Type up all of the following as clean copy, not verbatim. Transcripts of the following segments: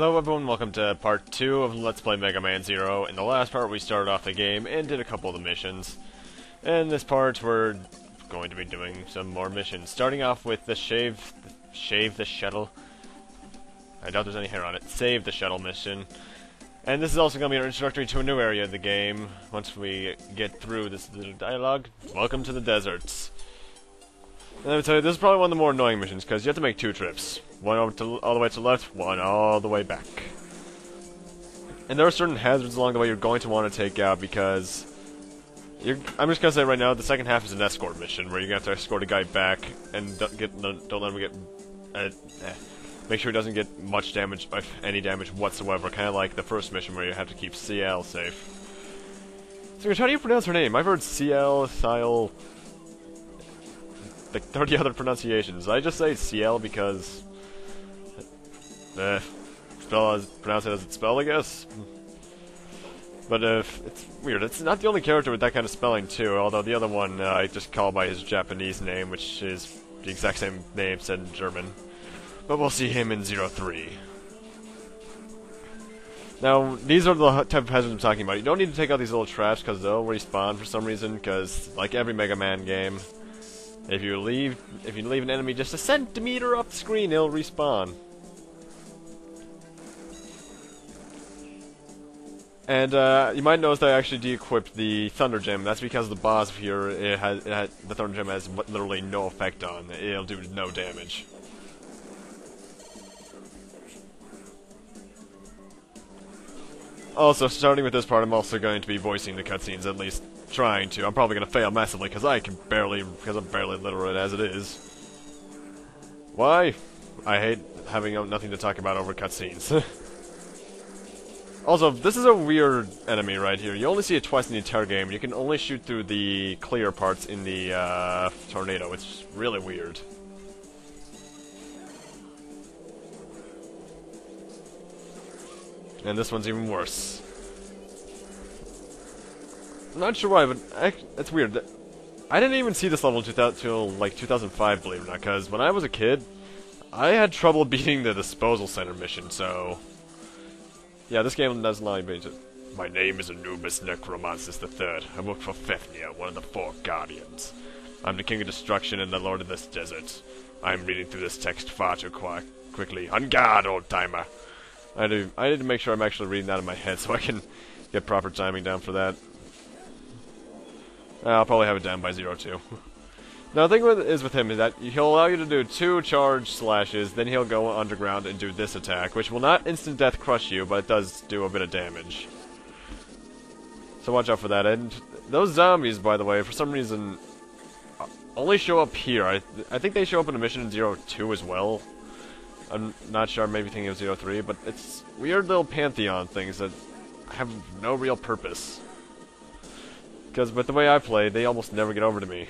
Hello everyone, welcome to part 2 of Let's Play Megaman Zero. In the last part we started off the game and did a couple of the missions. In this part we're going to be doing some more missions. Starting off with the shave the shuttle. I doubt there's any hair on it. Save the shuttle mission. And this is also going to be our introductory to a new area of the game. Once we get through this little dialogue, welcome to the deserts. And let me tell you, this is probably one of the more annoying missions, because you have to make 2 trips. One over to, all the way to the left, one all the way back. And there are certain hazards along the way you're going to want to take out, because... I'm just going to say right now, the second half is an escort mission, where you're going to have to escort a guy back, and don't let him get... make sure he doesn't get much damage, if any damage whatsoever, kind of like the first mission where you have to keep CL safe. So how do you pronounce her name? I've heard CL, Sial... like 30 other pronunciations. I just say CL because... pronounce it as it's spelled, I guess. But it's weird. It's not the only character with that kind of spelling, too, although the other one I just call by his Japanese name, which is the exact same name said in German. But we'll see him in 03. Now, these are the type of hazards I'm talking about. You don't need to take out these little traps, because they'll respawn for some reason, because, like every Mega Man game, if you leave an enemy just a centimeter up the screen, it'll respawn. And you might notice that I actually de-equipped the Thunder Gem. That's because the boss here, the Thunder Gem has literally no effect on. It'll do no damage. Also, starting with this part, I'm also going to be voicing the cutscenes, at least trying to. I'm probably going to fail massively, because I'm barely literate as it is. Why? I hate having nothing to talk about over cutscenes. Also, this is a weird enemy right here. You only see it twice in the entire game. You can only shoot through the clear parts in the tornado. It's really weird. And this one's even worse. I'm not sure why, but it's weird. I didn't even see this level until like 2005, believe it or not, because when I was a kid, I had trouble beating the disposal center mission, so... Yeah, this game doesn't allow me to... My name is Anubis Necromancis III. I work for Fafnir, one of the 4 Guardians. I'm the King of Destruction and the Lord of this desert. I'm reading through this text far too quickly. On guard, old-timer! I need to make sure I'm actually reading that in my head so I can get proper timing down for that. I'll probably have it down by 02. Now, the thing with him is that he'll allow you to do 2 charge slashes, then he'll go underground and do this attack, which will not instant death crush you, but it does do a bit of damage. So watch out for that. And those zombies, by the way, for some reason, only show up here. I think they show up in a mission in 02 as well. I'm not sure, I'm maybe thinking of 03, but it's weird little Pantheon things that have no real purpose. Because with the way I play, they almost never get over to me.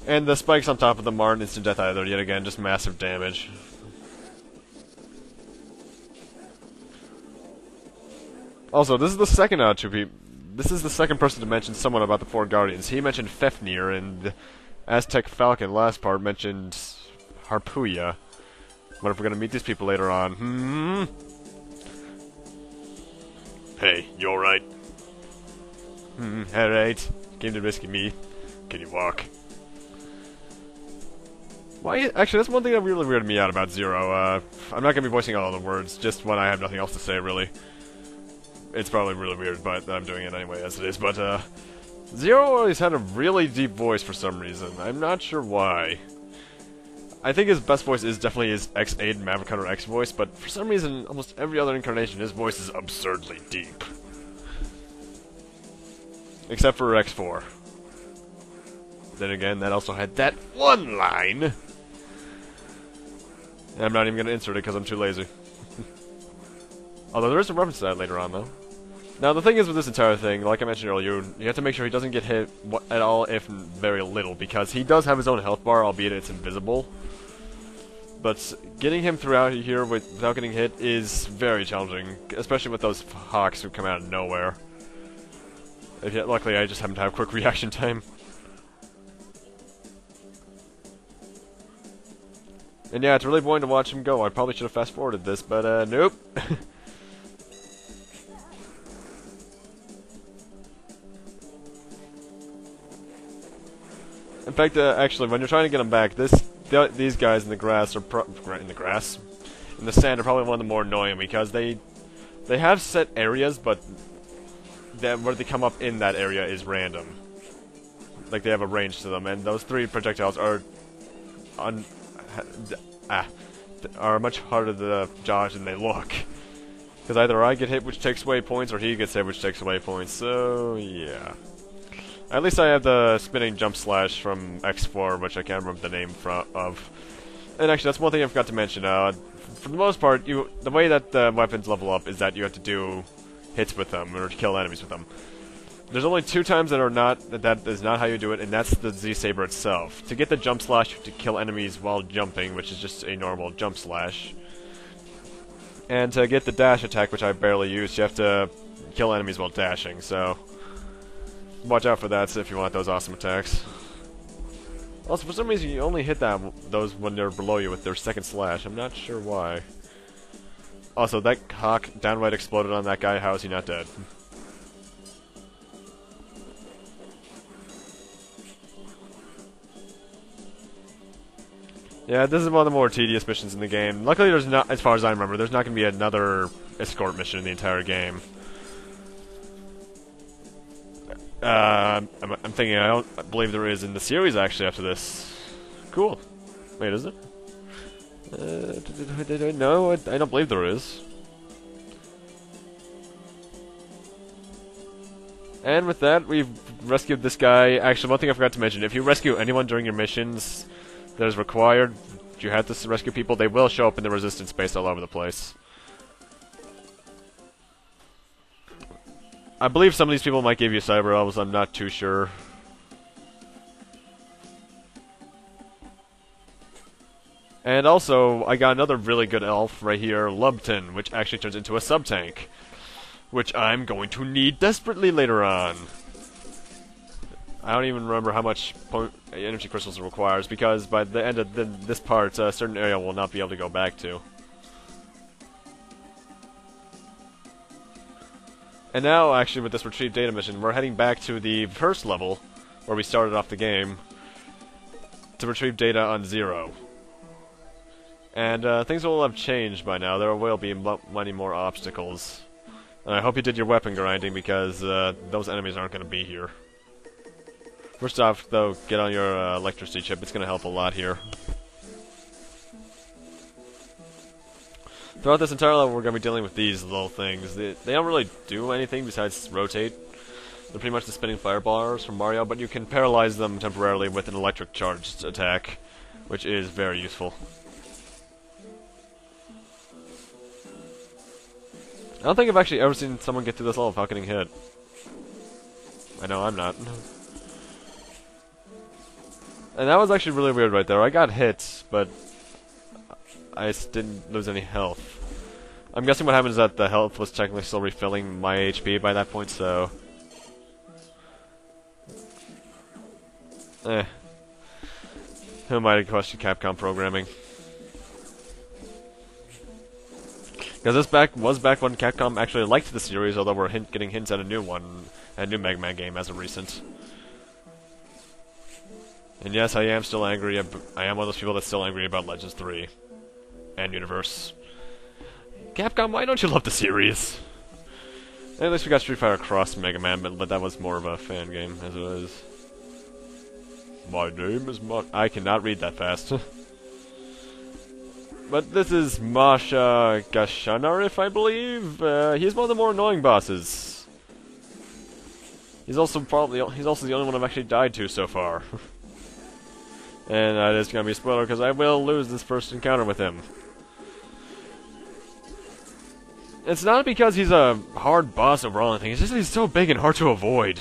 And the spikes on top of them aren't instant death either, yet again, just massive damage. Also, this is the second this is the second person to mention someone about the 4 Guardians. He mentioned Fafnir, and the Aztec Falcon last part mentioned Harpuya. What if we're gonna meet these people later on? Hey, you alright? Alright. Came to rescue me. Can you walk? Why? Actually, that's one thing that really weirded me out about Zero. I'm not gonna be voicing all the words, just when I have nothing else to say, really. It's probably really weird, but I'm doing it anyway as it is, but, Zero always had a really deep voice for some reason. I'm not sure why. I think his best voice is definitely his X8 Maverick Hunter X voice, but for some reason, almost every other incarnation, his voice is absurdly deep. Except for X4. Then again, that also had that one line! And I'm not even going to insert it because I'm too lazy. Although there is a reference to that later on, though. Now, the thing is with this entire thing, like I mentioned earlier, you have to make sure he doesn't get hit at all, if very little, because he does have his own health bar, albeit it's invisible. But getting him throughout here without getting hit is very challenging, especially with those hawks who come out of nowhere. Luckily, I just happen to have quick reaction time. And yeah, it's really boring to watch him go. I probably should have fast-forwarded this, but nope. In fact, actually, when you're trying to get them back, these guys in the grass are in the sand are probably one of the more annoying because they have set areas, but where they come up in that area is random. Like they have a range to them, and those 3 projectiles are much harder to dodge than they look. Because either I get hit, which takes away points, or he gets hit, which takes away points. So yeah. At least I have the spinning jump slash from X4, which I can't remember the name of. And actually, that's one thing I forgot to mention. For the most part, the way that the weapons level up is that you have to do hits with them, or to kill enemies with them. There's only 2 times that is not how you do it, and that's the Z-Saber itself. To get the jump slash, you have to kill enemies while jumping, which is just a normal jump slash. And to get the dash attack, which I barely use, you have to kill enemies while dashing, so watch out for that if you want those awesome attacks. Also, for some reason, you only hit those when they're below you with their second slash. I'm not sure why. Also, that hawk downright exploded on that guy. How is he not dead? Yeah, this is one of the more tedious missions in the game. Luckily, there's not, as far as I remember, there's not going to be another escort mission in the entire game. I'm thinking I don't believe there is in the series actually after this. Cool. Wait, is it? No, I don't believe there is. And with that, we've rescued this guy. Actually, one thing I forgot to mention, if you rescue anyone during your missions that is required, you have to rescue people, they will show up in the resistance base all over the place. I believe some of these people might give you cyber elves, I'm not too sure. And also, I got another really good elf right here, Lubton, which actually turns into a sub-tank. Which I'm going to need desperately later on. I don't even remember how much energy crystals it requires, because by the end of this part, a certain area will not be able to go back to. And now, actually, with this retrieve data mission, we're heading back to the first level, where we started off the game, to retrieve data on Zero. And things will have changed by now. There will be many more obstacles. And I hope you did your weapon grinding, because those enemies aren't going to be here. First off, though, get on your electricity chip. It's going to help a lot here. Throughout this entire level, we're going to be dealing with these little things. They don't really do anything besides rotate. They're pretty much the spinning fireballers from Mario, but you can paralyze them temporarily with an electric charged attack, which is very useful. I don't think I've actually ever seen someone get through this level without getting hit. I know I'm not. And that was actually really weird right there. I got hit, but I didn't lose any health. I'm guessing what happened is that the health was technically still refilling my HP by that point, so... Who might have questioned Capcom programming? Because this was back when Capcom actually liked the series, although we're getting hints at a new one, a new Megaman game as of recent. And yes, I am still angry. I am one of those people that's still angry about Legends 3 and Universe. Capcom, why don't you love the series? At least we got Street Fighter Cross Mega Man, but that was more of a fan game, as it is. My name is I cannot read that fast. But this is Masha Gashanarif, I believe. He's one of the more annoying bosses. He's also the only one I've actually died to so far. And that is going to be a spoiler, because I will lose this first encounter with him. It's not because he's a hard boss overall or anything, it's just that he's so big and hard to avoid.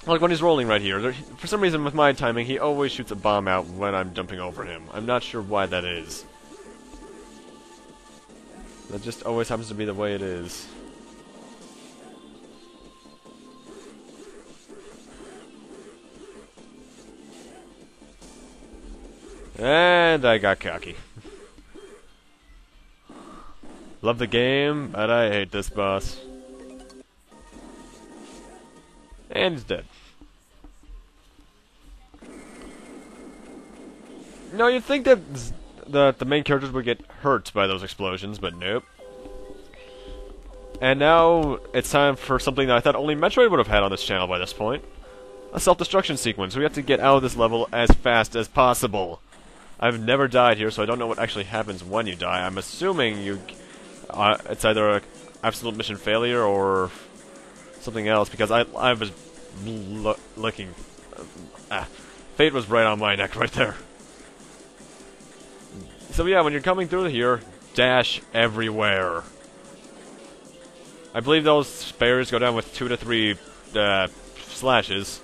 Like when he's rolling right here, for some reason with my timing, he always shoots a bomb out when I'm jumping over him. I'm not sure why that is. That just always happens to be the way it is. And I got cocky. Love the game, but I hate this boss. And he's dead. No, you'd think that the main characters would get hurt by those explosions, but nope. And now it's time for something that I thought only Metroid would have had on this channel by this point. A self-destruction sequence. We have to get out of this level as fast as possible. I've never died here, so I don't know what actually happens when you die. I'm assuming it's either an absolute mission failure or something else, because I was looking... fate was right on my neck right there. So yeah, when you're coming through here, dash everywhere. I believe those spares go down with 2 to 3 slashes.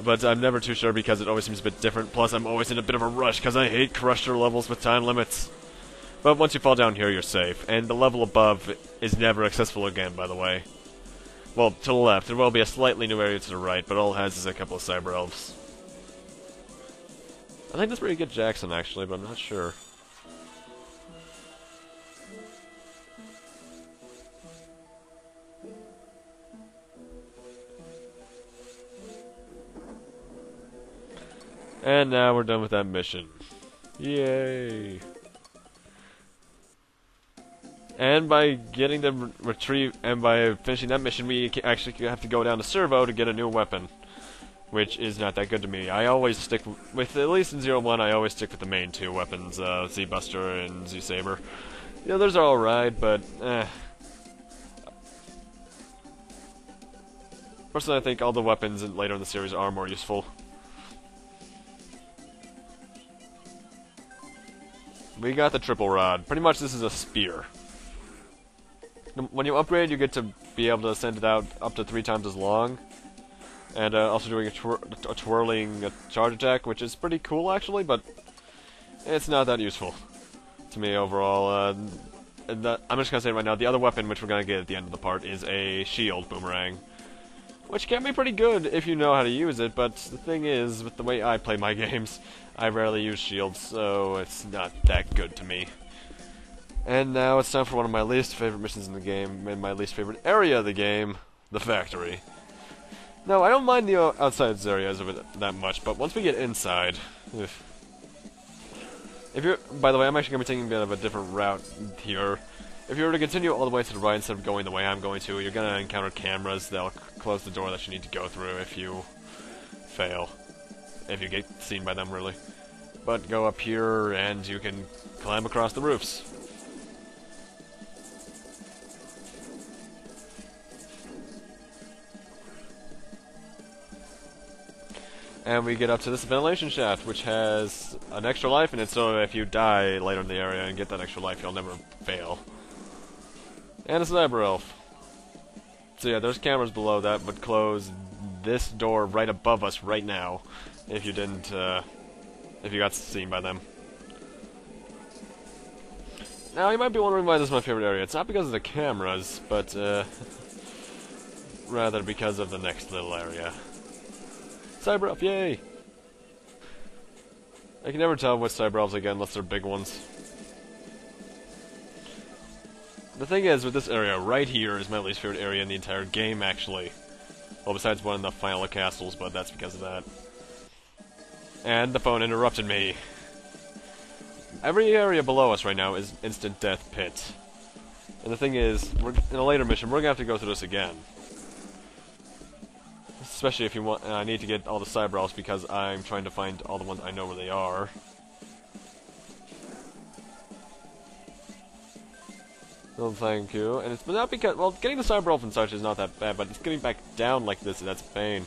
But I'm never too sure because it always seems a bit different. Plus, I'm always in a bit of a rush because I hate crusher levels with time limits. But once you fall down here, you're safe. And the level above is never accessible again, by the way. Well, to the left. There will be a slightly new area to the right, but all it has is a couple of cyber elves. I think that's where you get Jackson, actually, but I'm not sure. And now we're done with that mission. Yay! And by getting the retrieve, and by finishing that mission, we actually have to go down to Servo to get a new weapon. Which is not that good to me. I always stick with, at least in 0-1, I always stick with the main 2 weapons, Z-Buster and Z-Saber. The others are alright, but, Personally, I think all the weapons later in the series are more useful. We got the triple rod. Pretty much this is a spear. When you upgrade, you get to be able to send it out up to 3 times as long. And also doing a twirling charge attack, which is pretty cool actually, but it's not that useful to me overall. I'm just gonna say right now, the other weapon which we're gonna get at the end of the part is a shield boomerang. Which can be pretty good if you know how to use it, but the thing is, with the way I play my games, I rarely use shields, so it's not that good to me. And now it's time for one of my least favorite missions in the game, and my least favorite area of the game, the factory. Now, I don't mind the outside areas of it that much, but once we get inside... If you're... By the way, I'm actually going to be taking a bit of a different route here. If you were to continue all the way to the right instead of going the way I'm going to, you're going to encounter cameras that'll close the door that you need to go through if you fail. If you get seen by them, really. But go up here and you can climb across the roofs. And we get up to this ventilation shaft, which has an extra life in it, so if you die later in the area and get that extra life, you'll never fail. And a cyber elf. So yeah, there's cameras below that would close this door right above us right now, if you didn't, if you got seen by them. Now, you might be wondering why this is my favorite area. It's not because of the cameras, but, rather because of the next little area. Cyber elf, yay! I can never tell which cyber elves I get unless they're big ones. The thing is, with this area right here is my least favorite area in the entire game, actually. Well, besides one of the final castles, but that's because of that. And the phone interrupted me. Every area below us right now is instant death pit. And the thing is, in a later mission, we're gonna have to go through this again. Especially if you want, I need to get all the cyber elves because I'm trying to find all the ones I know where they are. Well, thank you. And it's not because, well, getting the cyber elf and such is not that bad, but it's getting back down like this, that's pain.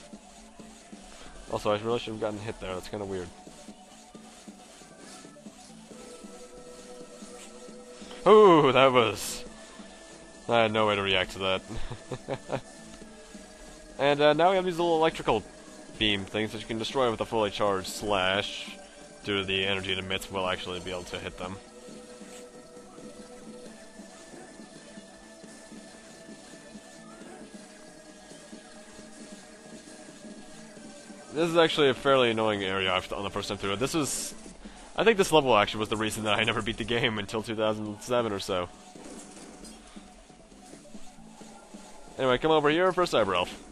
Also, I really should have gotten hit there, that's kind of weird. Ooh, that was... I had no way to react to that. And now we have these little electrical beam things that you can destroy with a fully charged slash. Due to the energy it emits, we'll actually be able to hit them. This is actually a fairly annoying area on the first time through. This is I think this level actually was the reason that I never beat the game until 2007 or so. Anyway, come over here for a Cyber Elf.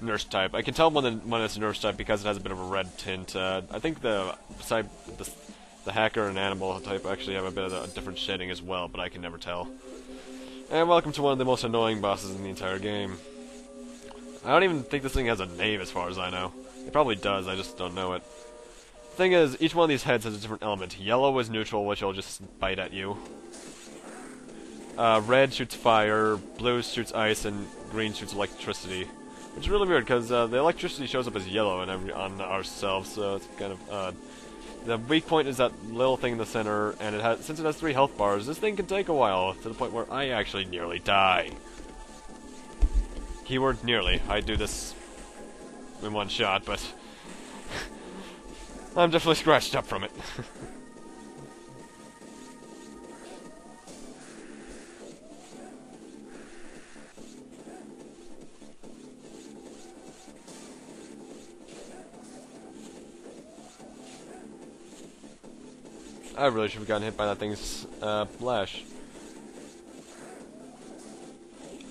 Nurse type. I can tell when it's a nurse type because it has a bit of a red tint. I think the hacker and animal type actually have a bit of a different shading as well, but I can never tell. And welcome to one of the most annoying bosses in the entire game. I don't even think this thing has a name as far as I know. It probably does, I just don't know it. Thing is, each one of these heads has a different element. Yellow is neutral, which will just bite at you. Red shoots fire, blue shoots ice, and green shoots electricity. Which is really weird, because the electricity shows up as yellow on ourselves, so it's kind of odd. The weak point is that little thing in the center, and since it has 3 health bars, this thing can take a while, to the point where I actually nearly die. Keyword nearly. I do this in one shot, but I'm definitely scratched up from it. I really should have gotten hit by that thing's lash.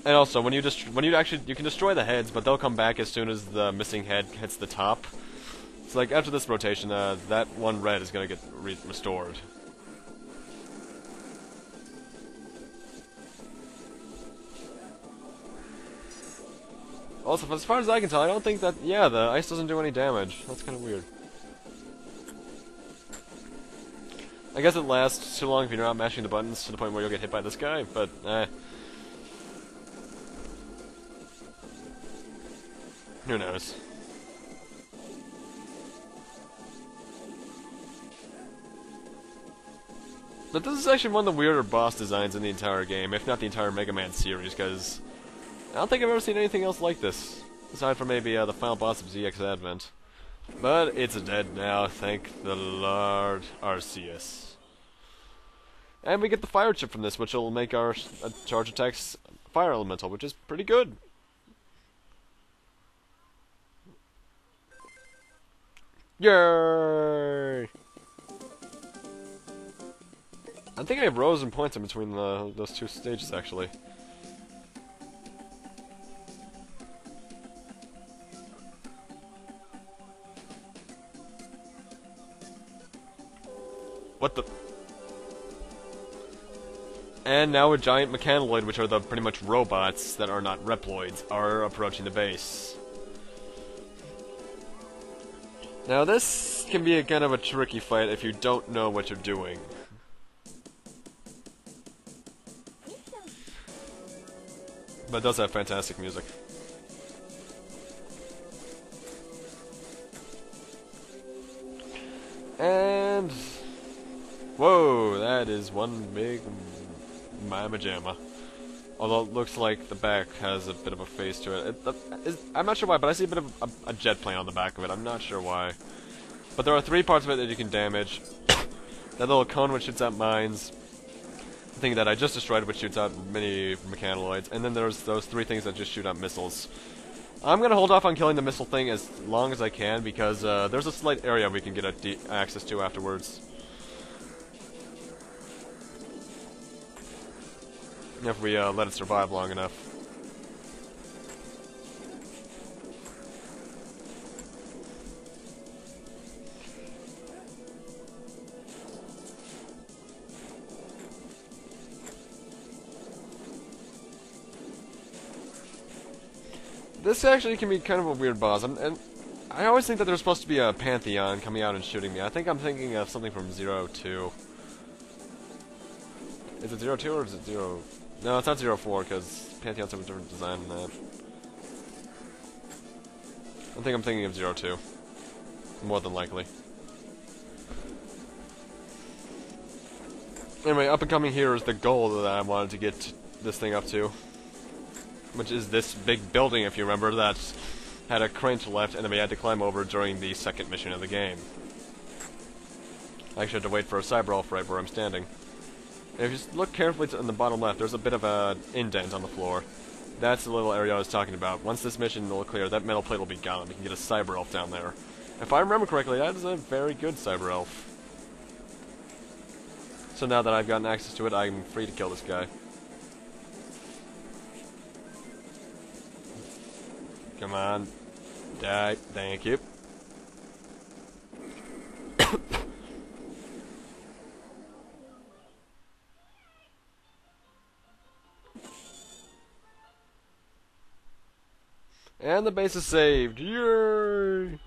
And also, when you can destroy the heads, but they'll come back as soon as the missing head hits the top. It's like after this rotation, that one red is gonna get restored. Also, as far as I can tell, I don't think that the ice doesn't do any damage. That's kind of weird. I guess it lasts too long if you're not mashing the buttons to the point where you'll get hit by this guy, but who knows? But this is actually one of the weirder boss designs in the entire game, if not the entire Mega Man series, because I don't think I've ever seen anything else like this, aside from maybe the final boss of ZX Advent. But it's dead now, thank the Lord Arceus. And we get the fire chip from this, which will make our charge attacks fire elemental, which is pretty good. Yay! I think I have rows and points in between those 2 stages, actually. What the... And now a giant mechanoid, which are the pretty much robots that are not Reploids, are approaching the base. Now this can be a kind of a tricky fight if you don't know what you're doing. But it does have fantastic music. And... whoa, that is one big mamma jamma. Although it looks like the back has a bit of a face to it. I'm not sure why, but I see a bit of a jet plane on the back of it. I'm not sure why. But there are 3 parts of it that you can damage. That little cone which shoots out mines. The thing that I just destroyed which shoots out many mechanoids. And then there's those 3 things that just shoot out missiles. I'm going to hold off on killing the missile thing as long as I can because there's a slight area we can get access to afterwards. If we let it survive long enough. This actually can be kind of a weird boss, and I always think that there's supposed to be a Pantheon coming out and shooting me. I think I'm thinking of something from 2. Is it 2 or is it 0? No, it's not 4 because Pantheons have a different design than that. I think I'm thinking of 2. More than likely. Anyway, up and coming here is the goal that I wanted to get this thing up to. Which is this big building, if you remember, that had a crane to the left and then we had to climb over during the 2nd mission of the game. I actually had to wait for a Cyber Elf right where I'm standing. And if you just look carefully on the bottom left, there's a bit of an indent on the floor. That's the little area I was talking about. Once this mission will clear, that metal plate will be gone. We can get a Cyber Elf down there. If I remember correctly, that is a very good Cyber Elf. So now that I've gotten access to it, I'm free to kill this guy. Come on. Die. Thank you. And the base is saved. Yay!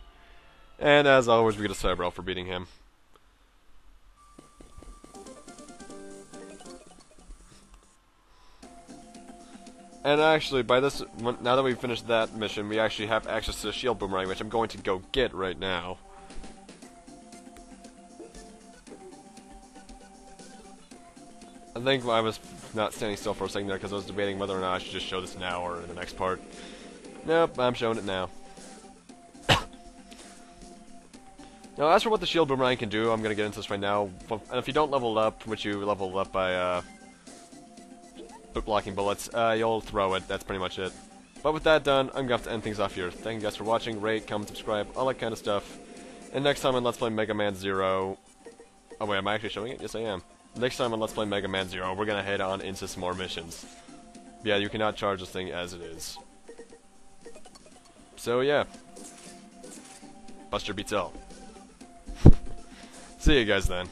And as always, we get a Cyber for beating him. And actually, by this, now that we've finished that mission, we actually have access to the shield boomerang, which I'm going to go get right now. I think I was not standing still for a second there because I was debating whether or not I should just show this now or in the next part. Nope, I'm showing it now. Now, as for what the shield boomerang can do, I'm going to get into this right now. And if you don't level up, which you level up by blocking bullets, you'll throw it. That's pretty much it. But with that done, I'm going to have to end things off here. Thank you guys for watching. Rate, comment, subscribe, all that kind of stuff. And next time on Let's Play Mega Man Zero... Oh wait, am I actually showing it? Yes, I am. Next time on Let's Play Mega Man Zero, we're going to head on into some more missions. Yeah, you cannot charge this thing as it is. So yeah. Buster beats all. See you guys then.